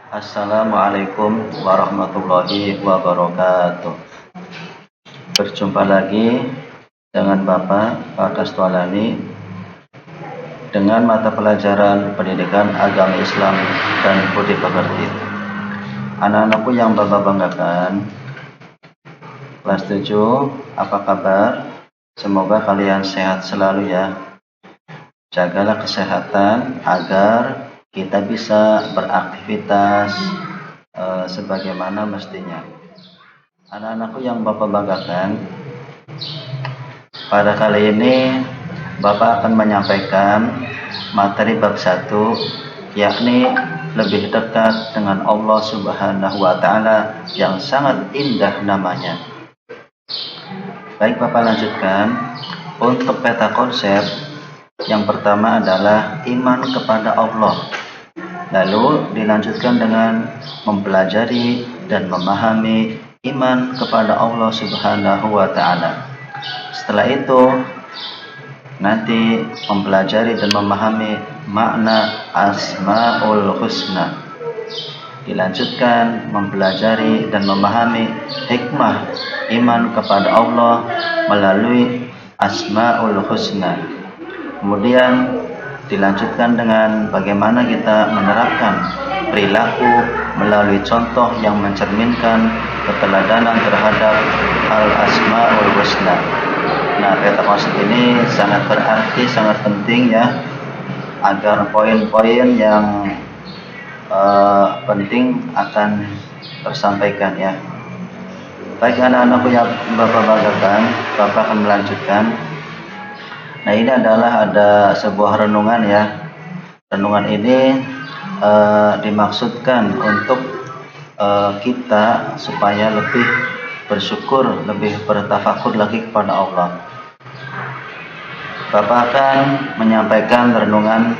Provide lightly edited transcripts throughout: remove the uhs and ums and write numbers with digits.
Assalamualaikum warahmatullahi wabarakatuh. Berjumpa lagi dengan Pak Kastwalani dengan mata pelajaran pendidikan agama Islam dan budi pekerti. Anak-anakku yang Bapak banggakan, kelas 7, apa kabar? Semoga kalian sehat selalu ya. Jagalah kesehatan agar kita bisa beraktivitas sebagaimana mestinya. Anak-anakku yang Bapak banggakan, pada kali ini Bapak akan menyampaikan materi bab 1, yakni lebih dekat dengan Allah Subhanahu wa Ta'ala yang sangat indah namanya. Baik, Bapak lanjutkan. Untuk peta konsep, yang pertama adalah iman kepada Allah. Lalu dilanjutkan dengan mempelajari dan memahami iman kepada Allah Subhanahu wa Ta'ala. Setelah itu nanti mempelajari dan memahami makna Asmaul Husna. Dilanjutkan mempelajari dan memahami hikmah iman kepada Allah melalui Asmaul Husna. Kemudian dilanjutkan dengan bagaimana kita menerapkan perilaku melalui contoh yang mencerminkan keteladanan terhadap Al-Asmaul Husna. Nah, peta konsep ini sangat berarti, sangat penting ya, agar poin-poin yang penting akan tersampaikan ya. Baik anak-anakku yang Bapak banggakan, Bapak akan melanjutkan. Nah, ini adalah ada sebuah renungan ya. Renungan ini dimaksudkan untuk kita supaya lebih bersyukur, lebih bertafakur lagi kepada Allah. Bapak akan menyampaikan renungan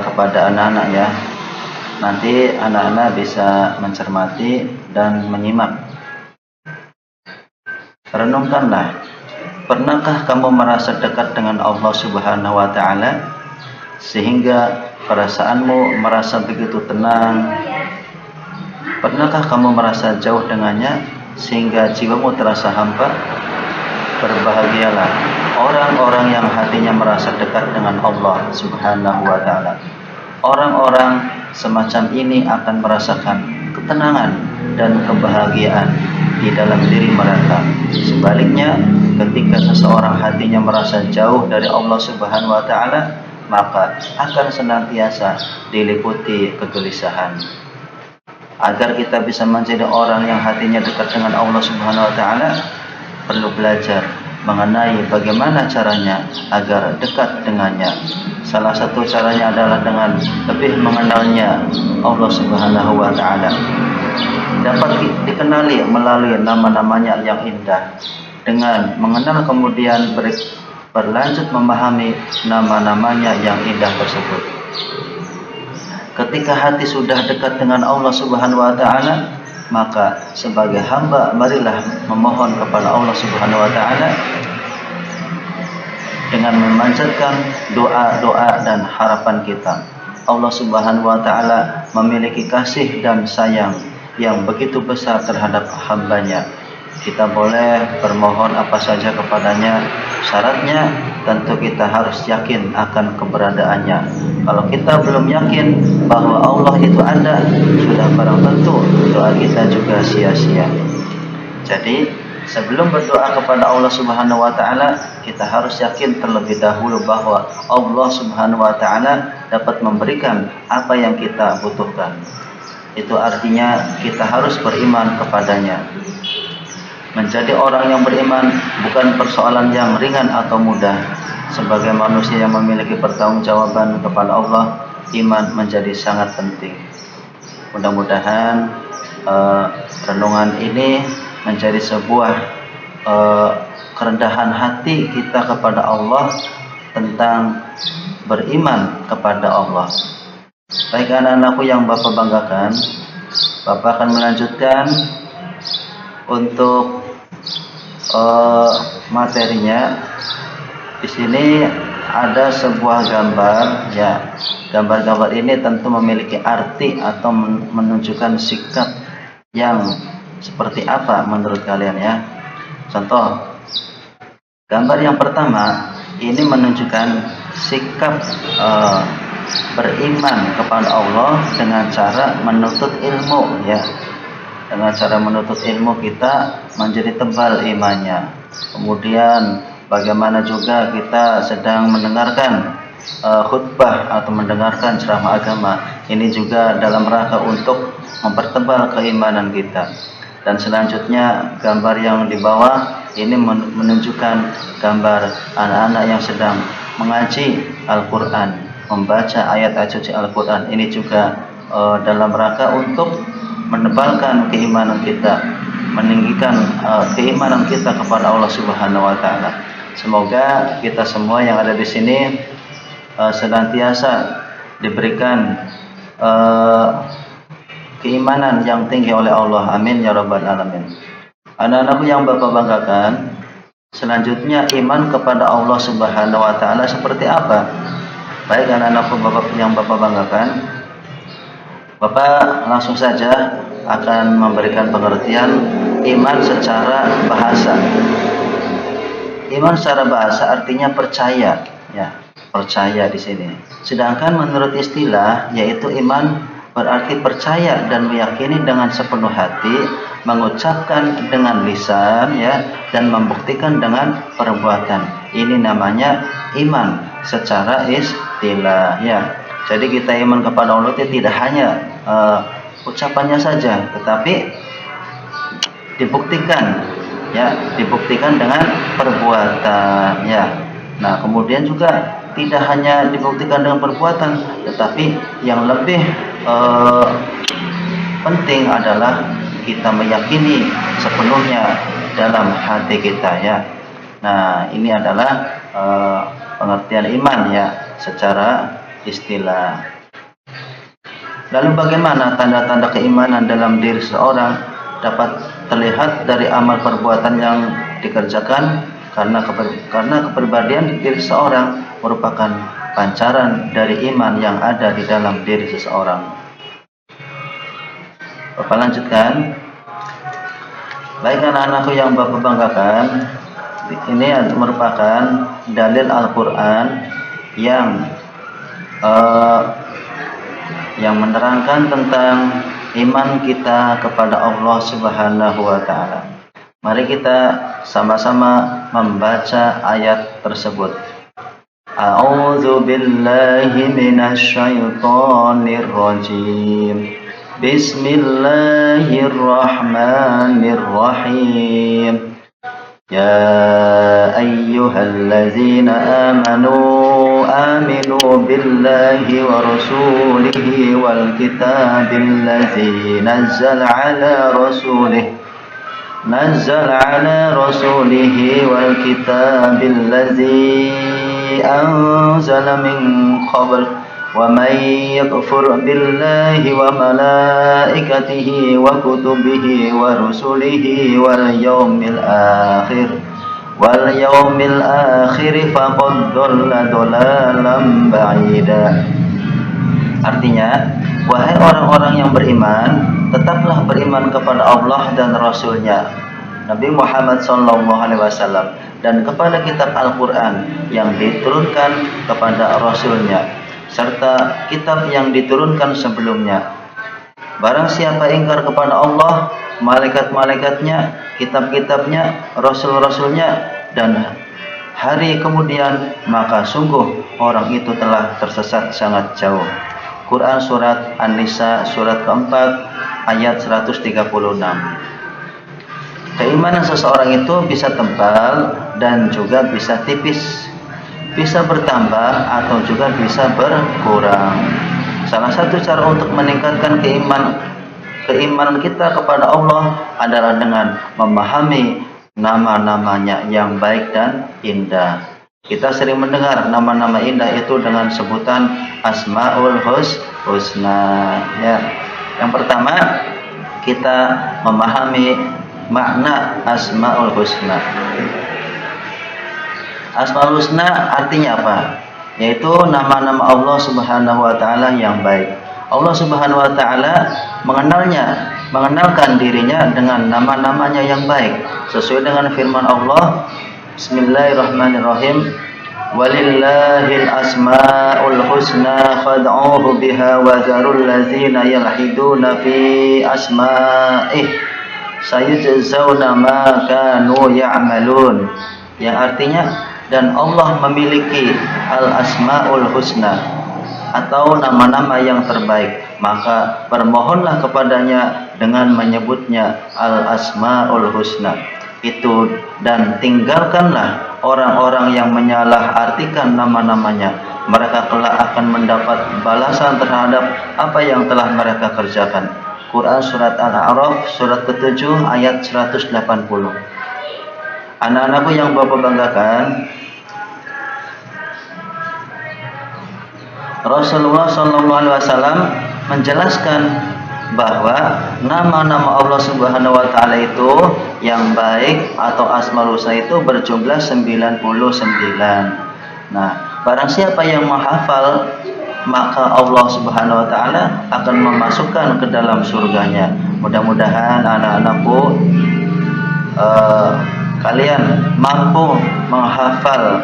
kepada anak-anak ya. Nanti anak-anak bisa mencermati dan menyimak. Renungkanlah. Pernahkah kamu merasa dekat dengan Allah Subhanahu wa Ta'ala sehingga perasaanmu merasa begitu tenang? Pernahkah kamu merasa jauh dengannya sehingga jiwamu terasa hampa? Berbahagialah orang-orang yang hatinya merasa dekat dengan Allah Subhanahu wa Ta'ala. Orang-orang semacam ini akan merasakan ketenangan dan kebahagiaan di dalam diri mereka. Sebaliknya, ketika seseorang hatinya merasa jauh dari Allah Subhanahu wa Ta'ala, maka akan senantiasa diliputi kegelisahan. Agar kita bisa menjadi orang yang hatinya dekat dengan Allah Subhanahu wa Ta'ala, perlu belajar mengenai bagaimana caranya agar dekat dengannya. Salah satu caranya adalah dengan lebih mengenalnya Allah Subhanahu wa Ta'ala. Dapat dikenali melalui nama-namanya yang indah. Dengan mengenal kemudian berlanjut memahami nama-namanya yang indah tersebut. Ketika hati sudah dekat dengan Allah Subhanahu wa Ta'ala, maka sebagai hamba marilah memohon kepada Allah Subhanahu wa Ta'ala dengan memanjatkan doa-doa dan harapan kita. Allah Subhanahu wa Ta'ala memiliki kasih dan sayang yang begitu besar terhadap hambanya. Kita boleh bermohon apa saja kepadanya. Syaratnya tentu kita harus yakin akan keberadaannya. Kalau kita belum yakin bahwa Allah itu ada, sudah barang tentu doa kita juga sia-sia. Jadi sebelum berdoa kepada Allah Subhanahu wa Ta'ala, kita harus yakin terlebih dahulu bahwa Allah Subhanahu wa Ta'ala dapat memberikan apa yang kita butuhkan. Itu artinya kita harus beriman kepadanya. Menjadi orang yang beriman bukan persoalan yang ringan atau mudah. Sebagai manusia yang memiliki pertanggungjawaban kepada Allah, iman menjadi sangat penting. Mudah-mudahan renungan ini menjadi sebuah kerendahan hati kita kepada Allah tentang beriman kepada Allah. Baik anak-anakku yang Bapak banggakan, Bapak akan melanjutkan untuk materinya. Di sini ada sebuah gambar ya. Gambar-gambar ini tentu memiliki arti atau menunjukkan sikap yang seperti apa menurut kalian ya. Contoh, gambar yang pertama ini menunjukkan sikap beriman kepada Allah dengan cara menuntut ilmu ya. Dengan cara menuntut ilmu kita menjadi tebal imannya. Kemudian bagaimana juga kita sedang mendengarkan khutbah atau mendengarkan ceramah agama, ini juga dalam rangka untuk mempertebal keimanan kita. Dan selanjutnya gambar yang di bawah ini menunjukkan gambar anak-anak yang sedang mengaji Al-Quran, membaca ayat-ayat suci Al-Quran. Ini juga dalam rangka untuk menebalkan keimanan kita, meninggikan keimanan kita kepada Allah Subhanahu wa taala. Semoga kita semua yang ada di sini senantiasa diberikan keimanan yang tinggi oleh Allah. Amin ya rabbal alamin. Anak-anakku yang Bapak banggakan, selanjutnya iman kepada Allah Subhanahu wa taala seperti apa? Baik anak-anakku yang Bapak banggakan, Bapak langsung saja akan memberikan pengertian iman secara bahasa. Iman secara bahasa artinya percaya, ya, percaya di sini. Sedangkan menurut istilah, yaitu iman berarti percaya dan meyakini dengan sepenuh hati, mengucapkan dengan lisan, ya, dan membuktikan dengan perbuatan. Ini namanya iman secara istilah, ya. Jadi kita iman kepada Allah itu tidak hanya ucapannya saja, tetapi dibuktikan, ya, dibuktikan dengan perbuatan, ya. Nah, kemudian juga tidak hanya dibuktikan dengan perbuatan, tetapi yang lebih penting adalah kita meyakini sepenuhnya dalam hati kita, ya. Nah, ini adalah pengertian iman, ya, secara istilah. Lalu bagaimana tanda-tanda keimanan dalam diri seseorang? Dapat terlihat dari amal perbuatan yang dikerjakan, karena kepribadian diri seseorang merupakan pancaran dari iman yang ada di dalam diri seseorang. Bapak lanjutkan. Baik anak-anakku yang Bapak banggakan, ini merupakan dalil Al-Quran yang menerangkan tentang iman kita kepada Allah Subhanahu wa taala. Mari kita sama-sama membaca ayat tersebut. A'udzu billahi minasy syaithanir rajim. Bismillahirrahmanirrahim. Ya ayyuhallazina amanu aminu billahi wa rasulihi wal kitabil ladzi nazzala ala rasulihi wal kitabil ladzi anzala min qabl wa man yakfur billahi wa malaikatihi wa kutubihi wa rusulihi wal yawmil akhir faqad dhalla dhalalan ba'ida. Artinya, wahai orang-orang yang beriman, tetaplah beriman kepada Allah dan Rasul-Nya, Nabi Muhammad SAW, dan kepada kitab Al-Quran yang diturunkan kepada Rasul-Nya, serta kitab yang diturunkan sebelumnya. Barang siapa ingkar kepada Allah, malaikat-malaikatnya, kitab-kitabnya, rasul-rasulnya, dan hari kemudian, maka sungguh orang itu telah tersesat sangat jauh. Quran Surat An-Nisa surat keempat ayat 136. Keimanan seseorang itu bisa tebal dan juga bisa tipis, bisa bertambah atau juga bisa berkurang. Salah satu cara untuk meningkatkan keimanan kita kepada Allah adalah dengan memahami nama-namanya yang baik dan indah. Kita sering mendengar nama-nama indah itu dengan sebutan Asmaul Husna, ya. Yang pertama, kita memahami makna Asmaul Husna. Asmaul Husna artinya apa? yaitu nama-nama Allah Subhanahu wa taala yang baik. Allah Subhanahu wa taala mengenalkan dirinya dengan nama-namanya yang baik sesuai dengan firman Allah, Bismillahirrahmanirrahim, walillahil asmaul husna fad'uhu biha wa dzarul ladzina yalhiduna fi asma'ih sayujzauna ma kanu ya'malun, yang artinya, dan Allah memiliki al-asmaul husna atau nama-nama yang terbaik, maka bermohonlah kepadanya dengan menyebutnya al-asmaul husna itu, dan tinggalkanlah orang-orang yang menyalahartikan nama-namanya. Mereka kelak akan mendapat balasan terhadap apa yang telah mereka kerjakan. Quran Surat Al-A'raf surat ke-7 ayat 180. Anak-anakku yang Bapak banggakan, Rasulullah SAW menjelaskan bahwa nama-nama Allah Subhanahu wa taala itu yang baik atau Asmaul Husna itu berjumlah 99. Nah, barang siapa yang menghafal, maka Allah Subhanahu wa taala akan memasukkan ke dalam surganya. Mudah-mudahan anak-anakku kalian mampu menghafal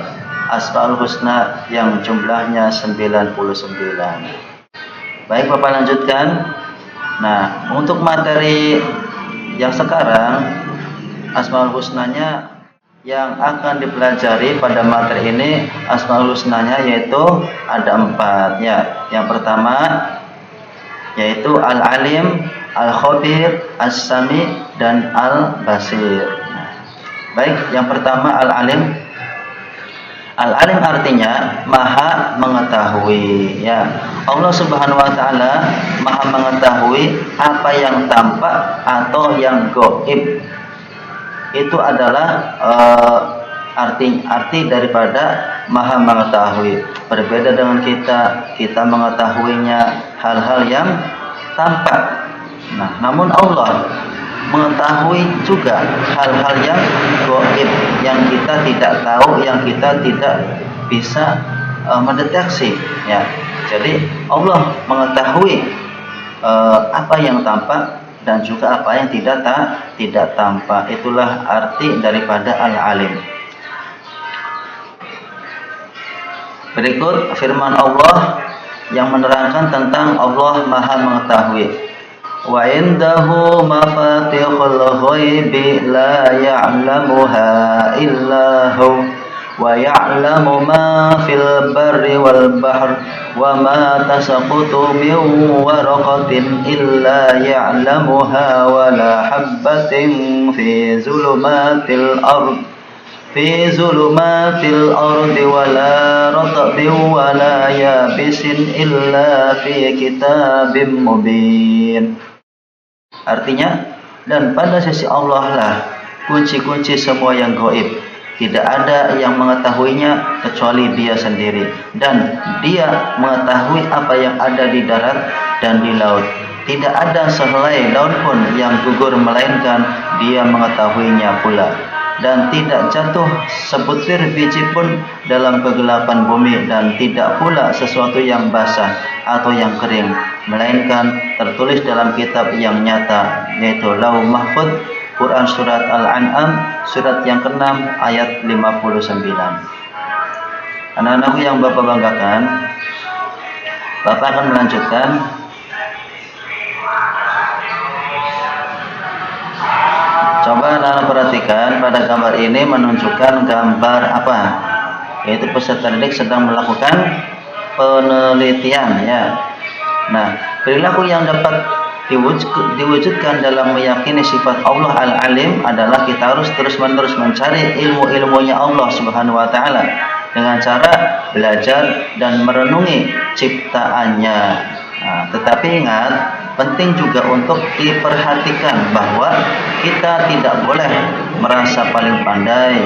Asmaul Husna yang jumlahnya 99. Baik, Bapak lanjutkan. Nah, untuk materi yang sekarang, Asmaul Husnanya yang akan dipelajari pada materi ini, Asmaul Husnanya yaitu ada 4 ya. Yang pertama yaitu Al-Alim, Al-Khabir, As-Sami, dan Al-Basir. Baik, yang pertama Al-Alim. Al-Alim artinya maha mengetahui ya. Allah Subhanahu wa taala maha mengetahui apa yang tampak atau yang gaib. Itu adalah arti daripada maha mengetahui. Berbeda dengan kita mengetahuinya hal-hal yang tampak. Nah, namun Allah mengetahui juga hal-hal yang gaib, yang kita tidak tahu, yang kita tidak bisa mendeteksi ya. Jadi Allah mengetahui apa yang tampak dan juga apa yang tidak tampak. Itulah arti daripada Al-Alim. Berikut firman Allah yang menerangkan tentang Allah maha mengetahui. Wa indahu mafatihul ghaibi la ya'lamuha illa hu wa ya'lamu ma fil barri wal bahr wa ma tasqutu min waraqatin illa ya'lamuha wa la habbatin fi zulumatil ardi wa la ratbin wa la yabisin illa fi kitabim mubin. Artinya, dan pada sisi Allah lah kunci-kunci semua yang gaib. Tidak ada yang mengetahuinya kecuali Dia sendiri, dan Dia mengetahui apa yang ada di darat dan di laut. Tidak ada sehelai daun pun yang gugur, melainkan Dia mengetahuinya pula. Dan tidak jatuh sebutir biji pun dalam kegelapan bumi, dan tidak pula sesuatu yang basah atau yang kering, melainkan tertulis dalam kitab yang nyata, yaitu Lauh Mahfuz. Quran Surat Al-An'am surat yang ke-6 ayat 59. Anak-anakku yang Bapak banggakan, Bapak akan melanjutkan. Coba anak-anak perhatikan, pada gambar ini menunjukkan gambar apa? Yaitu peserta didik sedang melakukan penelitian ya. Nah, perilaku yang dapat diwujudkan dalam meyakini sifat Allah Al-Alim adalah kita harus terus-menerus mencari ilmu-ilmunya Allah Subhanahu wa taala dengan cara belajar dan merenungi ciptaannya. Nah, tetapi ingat, penting juga untuk diperhatikan bahwa kita tidak boleh merasa paling pandai.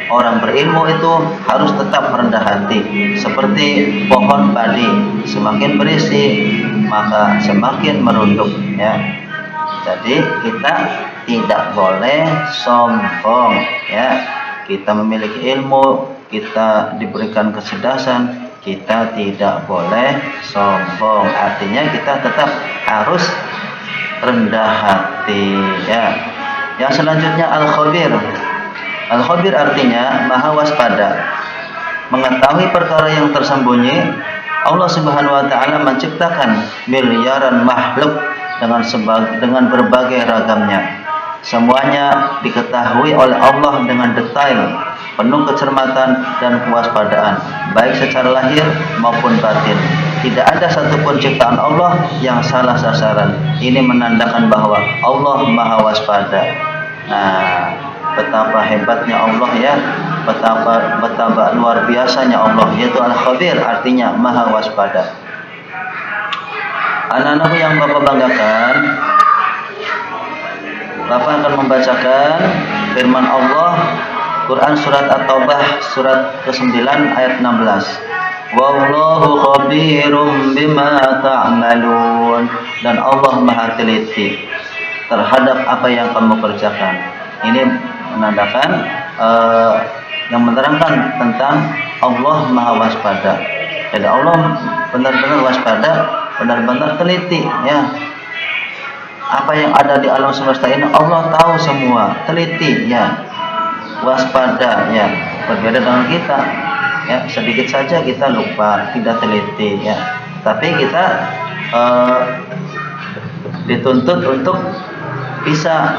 Orang berilmu itu harus tetap rendah hati, seperti pohon padi, semakin berisi maka semakin merunduk ya. Jadi kita tidak boleh sombong ya. Kita memiliki ilmu, kita diberikan kecerdasan, kita tidak boleh sombong. Artinya kita tetap harus rendah hati, ya. Yang selanjutnya al-khabir. Al-khabir artinya maha waspada, mengetahui perkara yang tersembunyi. Allah Subhanahu wa taala menciptakan miliaran makhluk dengan berbagai ragamnya. Semuanya diketahui oleh Allah dengan detail, penuh kecermatan dan kewaspadaan, baik secara lahir maupun batin. Tidak ada satupun ciptaan Allah yang salah sasaran. Ini menandakan bahwa Allah maha waspada. Nah, betapa hebatnya Allah, ya, betapa luar biasanya Allah, yaitu al-khabir, artinya maha waspada. Anak-anakku yang Bapak banggakan, Bapak akan membacakan firman Allah, Quran surat At-Taubah surat ke-9 ayat 16. Wallahu khabirum bima ta'malun. Dan Allah maha teliti terhadap apa yang kamu kerjakan. Ini menandakan yang menerangkan tentang Allah maha waspada. Jadi Allah benar-benar waspada, benar-benar teliti, ya. Apa yang ada di alam semesta ini Allah tahu semua, teliti, ya, waspada, ya. Berbeda dengan kita, ya, sedikit saja kita lupa, tidak teliti, ya. Tapi kita dituntut untuk bisa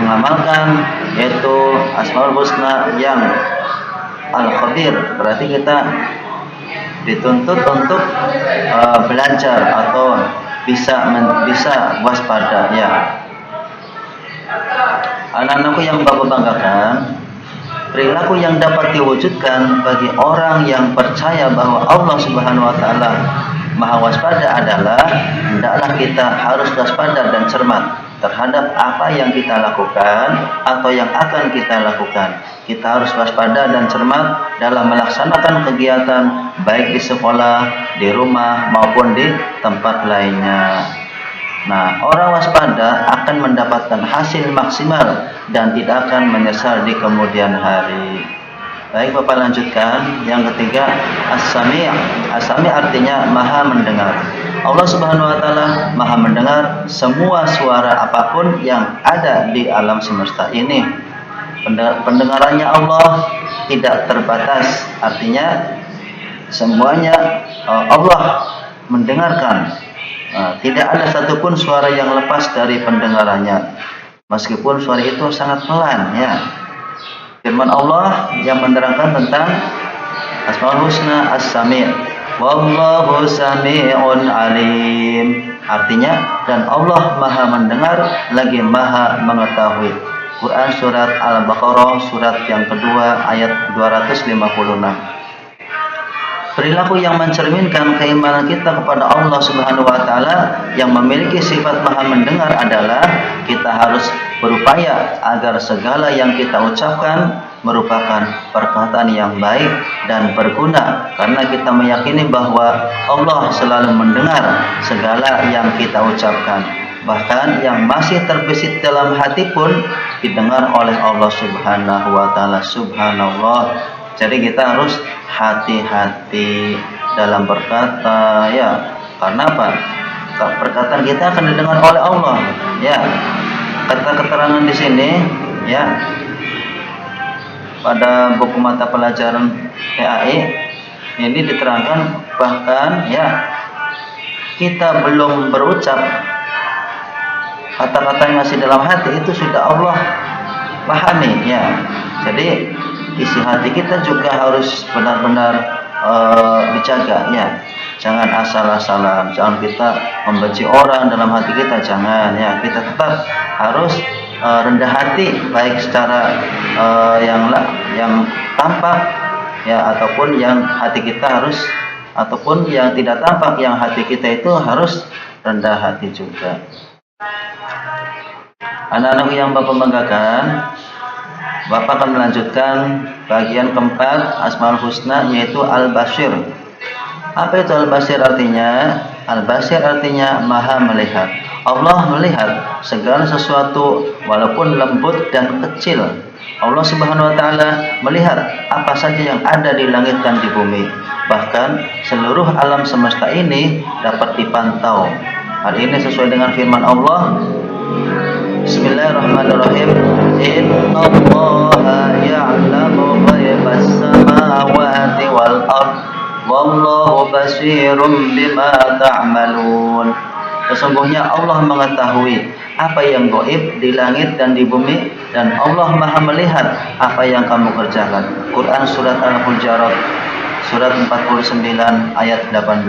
mengamalkan yaitu Asmaul Husna yang Al-Khabir. Berarti kita dituntut untuk belajar atau bisa waspada, ya. Anak-anakku yang Bapak banggakan, perilaku yang dapat diwujudkan bagi orang yang percaya bahwa Allah Subhanahu wa taala maha waspada adalah hendaklah kita harus waspada dan cermat terhadap apa yang kita lakukan atau yang akan kita lakukan. Kita harus waspada dan cermat dalam melaksanakan kegiatan baik di sekolah, di rumah maupun di tempat lainnya. Nah, orang waspada akan mendapatkan hasil maksimal dan tidak akan menyesal di kemudian hari. Baik, Bapak lanjutkan. Yang ketiga, As-Sami'. As-Sami' artinya maha mendengar. Allah Subhanahu wa taala maha mendengar semua suara apapun yang ada di alam semesta ini. Pendengarannya Allah tidak terbatas. Artinya semuanya Allah mendengarkan. Tidak ada satupun suara yang lepas dari pendengarannya, meskipun suara itu sangat pelan, ya. Firman Allah yang menerangkan tentang Asmaul Husna As-Sami'. Wallahu sami'un alim. Artinya, dan Allah maha mendengar lagi maha mengetahui. Quran surat Al-Baqarah surat yang kedua ayat 256. Perilaku yang mencerminkan keimanan kita kepada Allah Subhanahu wa taala yang memiliki sifat maha mendengar adalah kita harus berupaya agar segala yang kita ucapkan merupakan perkataan yang baik dan berguna, karena kita meyakini bahwa Allah selalu mendengar segala yang kita ucapkan. Bahkan yang masih terbesit dalam hati pun didengar oleh Allah Subhanahu wa taala. Subhanallah. Jadi kita harus hati-hati dalam berkata, ya. Karena apa? Perkataan kita akan didengar oleh Allah, ya. Kata keterangan di sini, ya, pada buku mata pelajaran PAI ini diterangkan bahkan, ya, kita belum berucap, kata-kata yang masih dalam hati itu sudah Allah pahami, ya. Jadi isi hati kita juga harus benar-benar dijaga, ya. Jangan asal-asalan, jangan kita membenci orang dalam hati kita, jangan, ya. Kita tetap harus rendah hati, baik secara yang tampak, ya, ataupun yang hati kita harus, ataupun yang tidak tampak, yang hati kita itu harus rendah hati juga. Anak-anak yang Bapak banggakan, Bapak akan melanjutkan bagian keempat Asmaul Husna, yaitu Al-Basir. Apa itu Al-Basir artinya? Al-Basir artinya maha melihat. Allah melihat segala sesuatu walaupun lembut dan kecil. Allah Subhanahu wa taala melihat apa saja yang ada di langit dan di bumi. Bahkan seluruh alam semesta ini dapat dipantau. Hal ini sesuai dengan firman Allah. Bismillahirrahmanirrahim. Innallaha ya'lamu ghaibas samawati wal ardh wallahu basirum bima ta'malun. Sesungguhnya Allah mengetahui apa yang gaib di langit dan di bumi, dan Allah Maha melihat apa yang kamu kerjakan. Quran surat Al-Hujurat surat 49 ayat 18.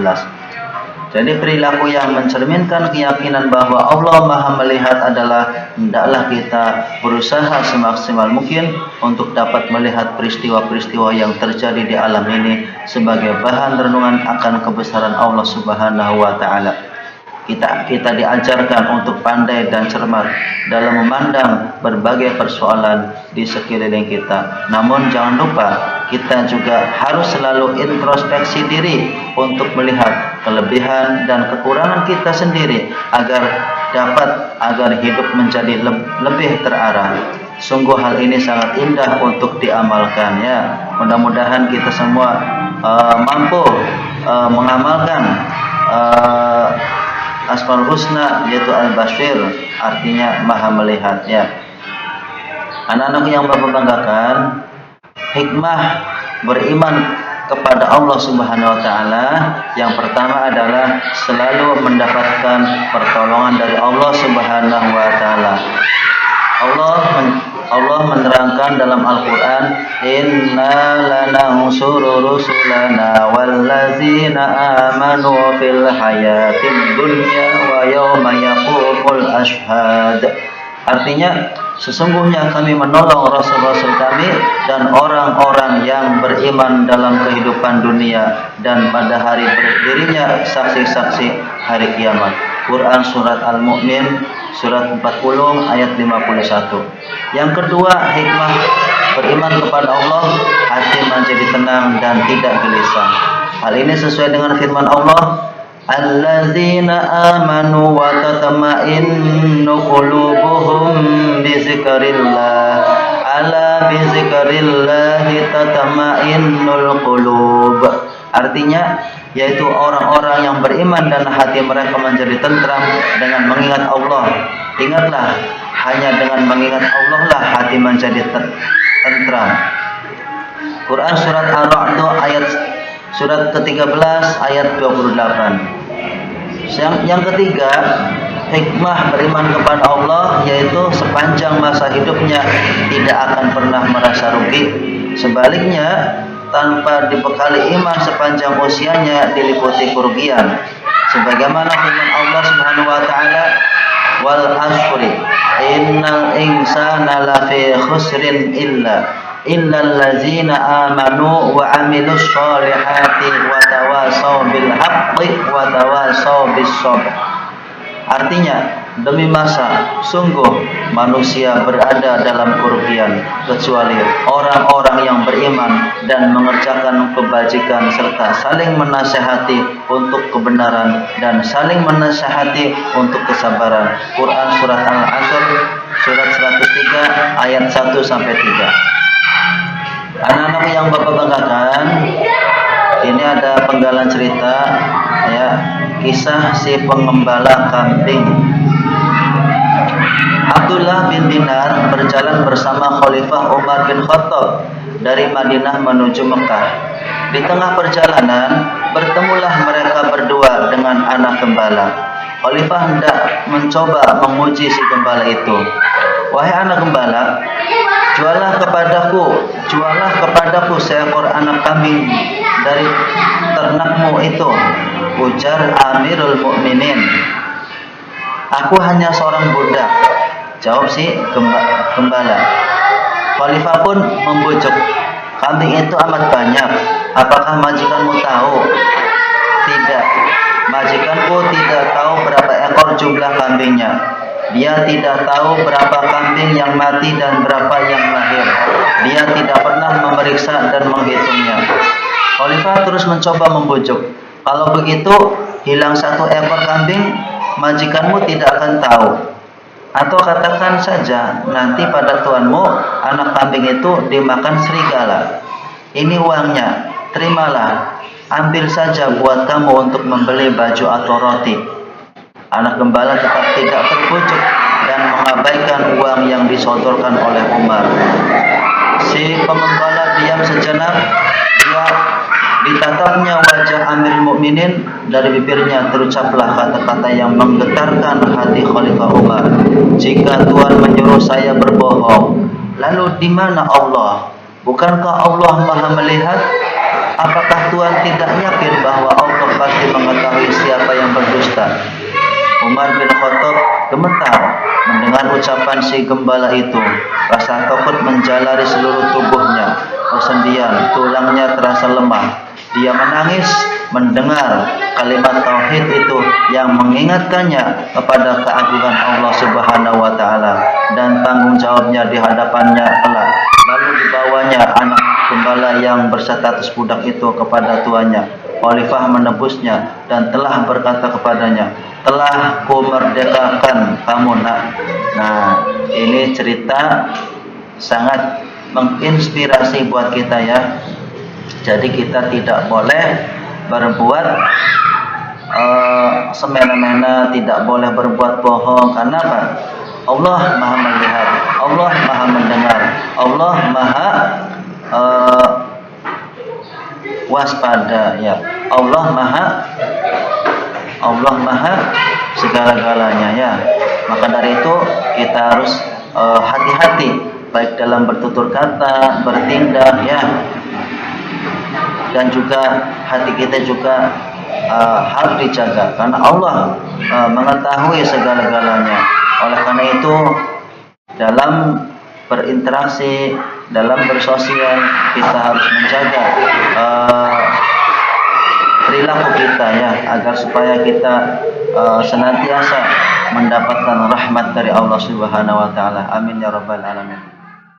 Jadi perilaku yang mencerminkan keyakinan bahwa Allah Maha melihat adalah hendaklah kita berusaha semaksimal mungkin untuk dapat melihat peristiwa-peristiwa yang terjadi di alam ini sebagai bahan renungan akan kebesaran Allah Subhanahu wa taala. Kita diajarkan untuk pandai dan cermat dalam memandang berbagai persoalan di sekeliling kita. Namun jangan lupa kita juga harus selalu introspeksi diri untuk melihat kelebihan dan kekurangan kita sendiri agar hidup menjadi lebih terarah. Sungguh hal ini sangat indah untuk diamalkan ya. Mudah-mudahan kita semua mampu mengamalkan Asmaul Husna, yaitu Al-Basir, artinya Maha melihat ya. Anak-anak yang Bapak banggakan, hikmah beriman kepada Allah Subhanahu wa taala yang pertama adalah selalu mendapatkan pertolongan dari Allah Subhanahu wa taala. Allah menerangkan dalam Al-Quran, Inna lanansuru rusulana wallazina amanu fil hayatid dunya wa yawma yaqumul ashhad. Artinya, sesungguhnya kami menolong Rasul-Rasul kami dan orang-orang yang beriman dalam kehidupan dunia dan pada hari berdirinya saksi-saksi hari kiamat. Quran surat Al-Mu'min surat 40 ayat 51. Yang kedua, hikmah beriman kepada Allah, hati menjadi tenang dan tidak gelisah. Hal ini sesuai dengan firman Allah, Allazina amanu wa tatma'innu qulubuhum bi dzikrillah. Ala bi dzikrillah tatma'innul qulub. Artinya, yaitu orang-orang yang beriman dan hati mereka menjadi tentram dengan mengingat Allah. Ingatlah, hanya dengan mengingat Allah lah hati menjadi tentram. Quran surat Ar-Ra'd ayat surat ke-13 ayat 28. Yang ketiga, hikmah beriman kepada Allah yaitu sepanjang masa hidupnya tidak akan pernah merasa rugi. Sebaliknya, tanpa dibekali iman sepanjang usianya diliputi kerugian. Sebagaimana firman Allah Subhanahu wa taala, wal asri innal insana lafi khusrin illal ladzina amanu wa amilus solihati wa tawasaw bil haqqi wa tawasaw bis sabr. Artinya, demi masa, sungguh manusia berada dalam kerugian kecuali orang-orang yang beriman dan mengerjakan kebajikan serta saling menasihati untuk kebenaran dan saling menasihati untuk kesabaran. Quran surat Al-Asr surat 103 ayat 1 sampai 3. Anak-anak yang Bapak banggakan, ini ada penggalan cerita ya, kisah si pengembala kambing. Abdullah bin Dinar berjalan bersama Khalifah Umar bin Khattab dari Madinah menuju Mekah. Di tengah perjalanan, bertemulah mereka berdua dengan anak gembala. Khalifah hendak mencoba menguji si gembala itu. Wahai anak gembala, jualah kepadaku seekor anak kambing dari ternakmu itu, ujar Amirul Mukminin. Aku hanya seorang budak, jawab si gembala. Khalifah pun membujuk, kambing itu amat banyak, apakah majikanmu tahu? Tidak, majikanku tidak tahu berapa ekor jumlah kambingnya. Dia tidak tahu berapa kambing yang mati dan berapa yang lahir. Dia tidak pernah memeriksa dan menghitungnya. Khalifah terus mencoba membujuk. Kalau begitu, hilang satu ekor kambing, majikanmu tidak akan tahu. Atau katakan saja nanti pada tuanmu anak kambing itu dimakan serigala. Ini uangnya, terimalah, ambil saja buat kamu untuk membeli baju atau roti. Anak gembala tetap tidak terpujuk dan mengabaikan uang yang disodorkan oleh Umar. Si pengembala diam sejenak. Dia ditatapnya wajah Amirul Mukminin, dari bibirnya terucaplah kata-kata yang menggetarkan hati Khalifah Umar. Jika Tuhan menyuruh saya berbohong, lalu di mana Allah? Bukankah Allah Maha melihat? Apakah Tuhan tidak yakin bahwa Allah pasti mengetahui siapa yang berdusta? Umar bin Khattab gemetar mendengar ucapan si gembala itu. Rasa takut menjalari seluruh tubuhnya. Persendian, tulangnya terasa lemah. Dia menangis mendengar kalimat tauhid itu yang mengingatkannya kepada keagungan Allah Subhanahu wa taala dan tanggung jawabnya di hadapannya kelak. Lalu dibawanya anak gembala yang berstatus budak itu kepada tuannya. Khalifah menebusnya dan telah berkata kepadanya, "Telah kumerdekakan kamu, nak." Nah, ini cerita sangat menginspirasi buat kita ya. Jadi kita tidak boleh berbuat semena-mena, tidak boleh berbuat bohong. Karena apa? Allah Maha melihat, Allah Maha mendengar, Allah Maha waspada ya. Allah Maha segala-galanya ya. Maka dari itu kita harus hati-hati baik dalam bertutur kata, bertindak ya. Dan juga hati kita juga harus dijaga karena Allah mengetahui segala-galanya. Oleh karena itu dalam berinteraksi, dalam bersosial kita harus menjaga perilaku kita ya, agar supaya kita senantiasa mendapatkan rahmat dari Allah Subhanahu wa taala. Amin ya rabbal alamin.